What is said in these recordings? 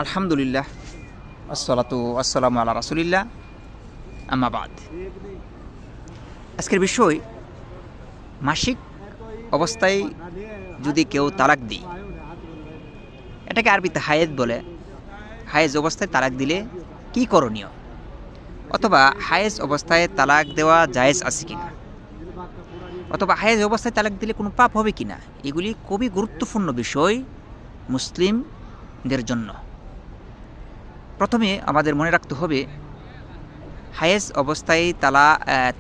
আলহামদুলিল্লাহ, আসসালাতু আসসালামু আলা রাসূলিল্লাহ, আম্মা বাদ। আজকের বিষয়, মাসিক অবস্থায় যদি কেউ তালাক দেয়, এটাকে আরবিতে হায়েজ বলে। হায়েজ অবস্থায় তালাক দিলে কি করণীয়, অথবা হায়েজ অবস্থায় তালাক দেওয়া জায়েজ আছে কিনা, অথবা হায়েজ অবস্থায় তালাক দিলে কোনো পাপ হবে কিনা, এগুলি খুবই গুরুত্বপূর্ণ বিষয় মুসলিমদের জন্য। প্রথমে আমাদের মনে রাখতে হবে, হায়েজ অবস্থায়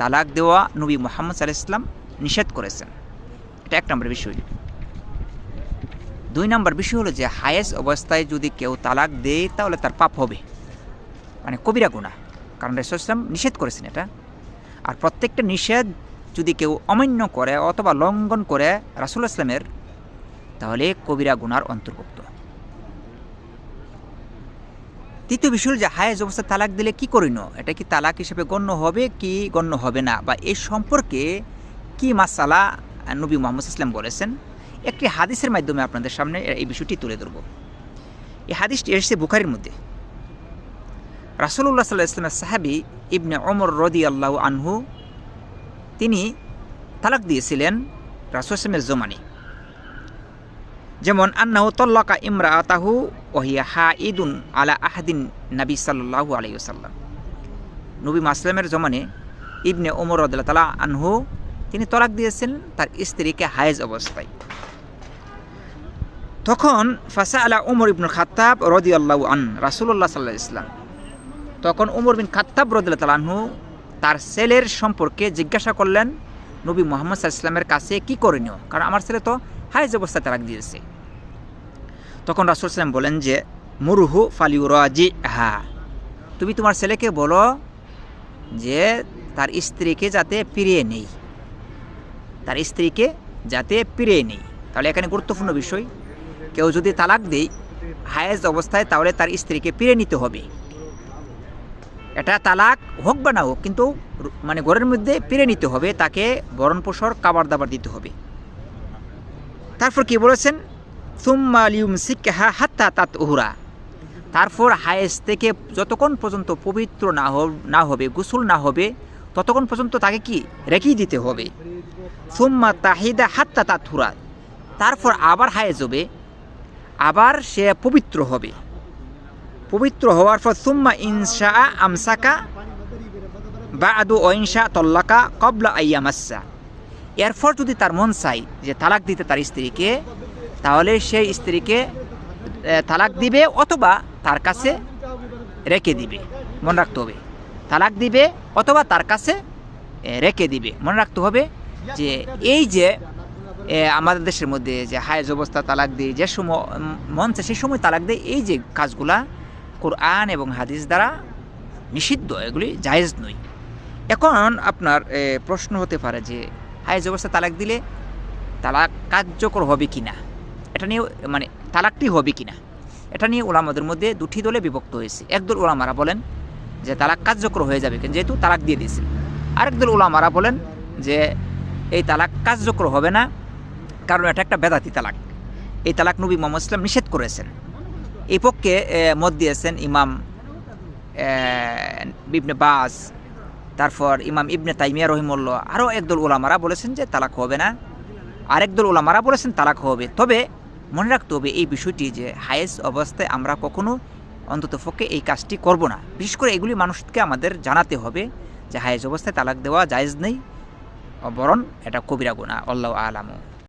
তালাক দেওয়া নবী মুহাম্মদ সাল্লাল্লাহু আলাইহি ওয়াসাল্লাম নিষেধ করেছেন। এটা এক নম্বর বিষয়। দুই নম্বর বিষয় হলো যে হায়েজ অবস্থায় যদি কেউ তালাক দেয় তাহলে তার পাপ হবে, মানে কবিরা গুনাহ, কারণ রাসূল সাল্লাল্লাহু আলাইহি ওয়াসাল্লাম নিষেধ করেছেন এটা। আর প্রত্যেকটা নিষেধ যদি কেউ অমান্য করে অথবা লঙ্ঘন করে রাসূলুল্লাহ সাল্লাল্লাহু আলাইহি ওয়াসাল্লামের, তাহলে কবিরা গুনার অন্তর্ভুক্ত। তৃতীয় বিষয় হল যে হায়েজ অবস্থায় তালাক দিলে কি করণীয়, এটা কি তালাক হিসেবে গণ্য হবে কি গণ্য হবে না, বা এই সম্পর্কে কি মাসালা নবী মুহাম্মদ সাল্লাল্লাহু আলাইহি ওয়াসাল্লাম বলেছেন। একটি হাদিসের মাধ্যমে আপনাদের সামনে এই বিষয়টি তুলে ধরব। এই হাদিসটি এসেছে বুখারীর মধ্যে। রাসূলুল্লাহ সাল্লাল্লাহু আলাইহি ওয়াসাল্লামের সাহাবী ইবনে ওমর রাদিয়াল্লাহু আনহু, তিনি তালাক দিয়েছিলেন রাসূল সাল্লাল্লাহু আলাইহি ওয়াসাল্লামের জমানে। যেমন আন্নাহু তাল্লাকা ইমরাআতাহু ওয়া হিয়া হাইদুন আলা আহাদিন নবী সাল্লাল্লাহু আলাইহি ওয়াসাল্লাম। নবী মাসলামের জমানে ইবনে ওমর রাদিয়াল্লাহু তাআলা আনহু, তিনি তালাক দিয়েছেন তার স্ত্রীকে হায়েজ অবস্থায়। তখন ফাসাআলা ওমর ইবনুল খাত্তাব রাদিয়াল্লাহু রাসূলুল্লাহ সাল্লাল্লাহু আলাইহি ওয়াসাল্লাম, তখন ওমর বিন খাত্তাব রাদিয়াল্লাহু তাআলা আনহু তার ছেলের সম্পর্কে জিজ্ঞাসা করলেন নবী মুহাম্মদ সাল্লাল্লাহু আলাইহি ওয়াসাল্লামের কাছে কি করণীয়, কারণ আমার ছেলে তো হায়েজ অবস্থায় তালাক দিয়েছে। তখন রাসূল সাল্লাল্লাহু আলাইহি ওয়াসাল্লাম বলেন যে মুরহু ফালিউরাজিহা, তুমি তোমার ছেলেকে বলো যে তার স্ত্রীকে যাতে ফিরিয়ে নেই, তার স্ত্রীকে যাতে ফিরিয়ে নেই। তাহলে এখানে গুরুত্বপূর্ণ বিষয়, কেউ যদি তালাক দেয় হায়েজ অবস্থায়, তাহলে তার স্ত্রীকে ফিরিয়ে নিতে হবে। এটা তালাক হোক বা না হোক, কিন্তু মানে ঘরের মধ্যে ফিরিয়ে নিতে হবে, তাকে ভরণ পোষণ খাবার দাবার দিতে হবে। তারপর কি বলেছেন, সুম্মা লিউমসিকহা হাত্তা তাতহুরা, তারপর হায়েজ থেকে যতক্ষণ পর্যন্ত পবিত্র না হবে, গোসল না হবে, ততক্ষণ পর্যন্ত তাকে কি রেখেই দিতে হবে। সুম্মা তাহিদা হাত্তা তাতহুরা, তারপর আবার হায়েজ হবে, আবার সে পবিত্র হবে। পবিত্র হওয়ার পর সুম্মা ইনশা আমসাকা বাদু ওয়াইনশা তল্লাকা ক্বাবলা আইয়ামাসসা, এরপর যদি তার মন চাই যে তালাক দিতে তার স্ত্রীকে, তাহলে সেই স্ত্রীকে তালাক দিবে অথবা তার কাছে রেখে দিবে। মনে রাখতে হবে, তালাক দিবে অথবা তার কাছে রেখে দিবে। মনে রাখতে হবে যে এই যে আমাদের দেশের মধ্যে যে হায়েজ অবস্থা তালাক দিয়ে যে সময় মন চায় সেই সময় তালাক দেয়, এই যে কাজগুলা কোরআন এবং হাদিস দ্বারা নিষিদ্ধ, এগুলি জায়েজ নয়। এখন আপনার প্রশ্ন হতে পারে যে হায়েজ অবস্থা তালাক দিলে তালাক কার্যকর হবে কি না, এটা নিয়ে মানে তালাকটি হবে কি না, এটা নিয়ে উলামাদের মধ্যে দুটি দলে বিভক্ত হয়েছে। একদল উলামারা বলেন যে তালাক কার্যকর হয়ে যাবে, যেহেতু তালাক দিয়ে দিয়েছেন। আরেকদল উলামারা বলেন যে এই তালাক কার্যকর হবে না, কারণ এটা একটা বেদাতি তালাক। এই তালাক নবী মুহাম্মদ সাল্লাল্লাহু আলাইহি ওয়াসাল্লাম নিষেধ করেছেন। এই পক্ষে মত দিয়েছেন ইমাম ইবনে বাজ, তারপর ইমাম ইবনে তাইমিয়া রহিমাহুল্লাহ। আরও একদল উলামারা বলেছেন যে তালাক হবে না, আরেকদল উলামারা বলেছেন তালাক হবে। তবে মনে রাখতে হবে এই বিষয়টি যে হায়েজ অবস্থায় আমরা কখনো অন্ততপক্ষে এই কাজটি করব না। বিশেষ করে এগুলি মানুষকে আমাদের জানাতে হবে যে হায়েজ অবস্থায় তালাক দেওয়া জায়েজ নেই, বরং এটা কবিরা গুনাহ। আল্লাহু আ'লামু।